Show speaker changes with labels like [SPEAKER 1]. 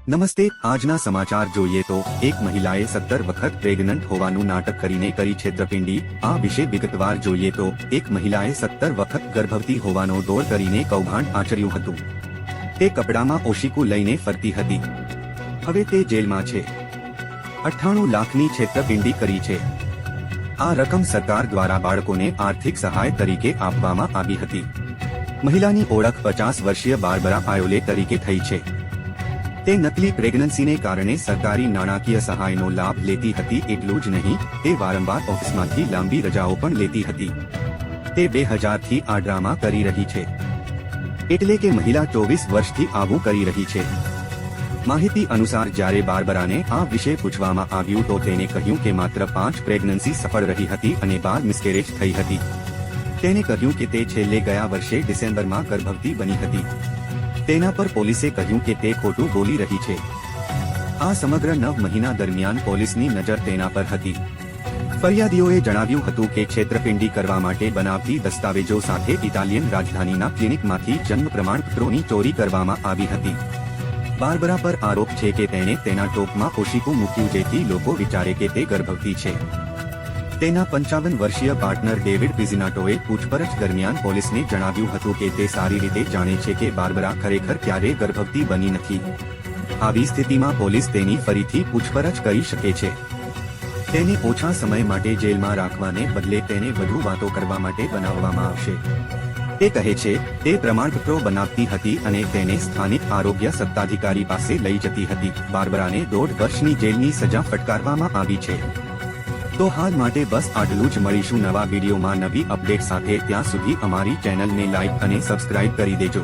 [SPEAKER 1] નમસ્તે, આજના સમાચાર જોઈએ તો એક મહિલાએ 17 વખત પ્રેગ્નન્ટ હોવાનું નાટક કરીને કરી છેતરપિંડી। આ વિશે વિગતવાર જોઈએ તો એક મહિલાએ 17 વખત ગર્ભવતી હોવાનો દોર કરીને કૌભાંડ આચર્યું હતું। તે કપડામાં ઓશિકું લઈને ફરતી હતી। હવે તે જેલમાં છે। 98 લાખની છેતરપિંડી કરી છે। આ રકમ સરકાર દ્વારા બાળકોને આર્થિક સહાય તરીકે આપવામાં આવી હતી। મહિલાની ઓળખ 50 વર્ષીય બાર્બરા આયોલે તરીકે થઈ છે। તે નકલી પ્રેગ્નન્સીને કારણે સરકારી નાણાકીય સહાયનો લાભ લેતી હતી। એટલું જ નહીં, તે વારંવાર ઓફિસમાંથી લાંબી રજાઓ પણ લેતી હતી। તે 2000થી આ ડ્રામા કરી રહી છે, એટલે કે મહિલા 24 વર્ષથી આવું કરી રહી છે। માહિતી અનુસાર જ્યારે બાર્બરાને આ વિશે પૂછવામાં આવ્યું તો તેને કહ્યું કે માત્ર 5 પ્રેગ્નન્સી સફળ રહી હતી અને 12 મિસકેરેજ થઈ હતી। તેને કહ્યું કે તે છેલ્લે ગયા વર્ષે ડિસેમ્બરમાં ગર્ભવતી બની હતી। તેના પર પોલીસે કહ્યું કે તે ખોટું બોલી રહી છે। આ સમગ્ર 9 મહિના દરમિયાન પોલીસની નજર તેના પર હતી। ફરિયાદીઓએ જણાવ્યું હતું કે છેતરપિંડી કરવા માટે બનાવટી દસ્તાવેજો સાથે ઇટાલિયન રાજધાનીના ક્લિનિકમાંથી જન્મ પ્રમાણપત્રોની ચોરી કરવામાં આવી હતી। બાર્બરા પર આરોપ છે કે તેણે તેના ટોપમાં ઓશિકું મૂક્યું જેથી લોકો વિચારે કે તે ગર્ભવતી છે। તેના 55 વર્ષીય પાર્ટનર ડેવિડ પિઝિનાટોએ પૂછપરછ દરમિયાન પોલીસને જણાવ્યું હતું કે તે સારી રીતે જાણે છે કે બાર્બરા ખરેખર ક્યારેય ગર્ભવતી બની નથી। આવી સ્થિતિમાં પોલીસ તેની ફરીથી પૂછપરછ કરી શકે છે। તેને ઓછા સમય માટે જેલમાં રાખવાને બદલે તેને વધુ વાતો કરવા માટે બનાવવામાં આવશે। તે કહે છે તે પ્રમાણપત્રો બનાવતી હતી અને તેને સ્થાનિક આરોગ્ય સત્તાધિકારી પાસે લઈ જતી હતી। બાર્બરાને 1.5 વર્ષની જેલની સજા ફટકારવામાં આવી છે। તો હાલ માટે બસ આટલું જ। મળીશું નવા વિડીયોમાં નવી અપડેટ સાથે। ત્યાં સુધી અમારી ચેનલને લાઇક અને સબસ્ક્રાઇબ કરી દેજો।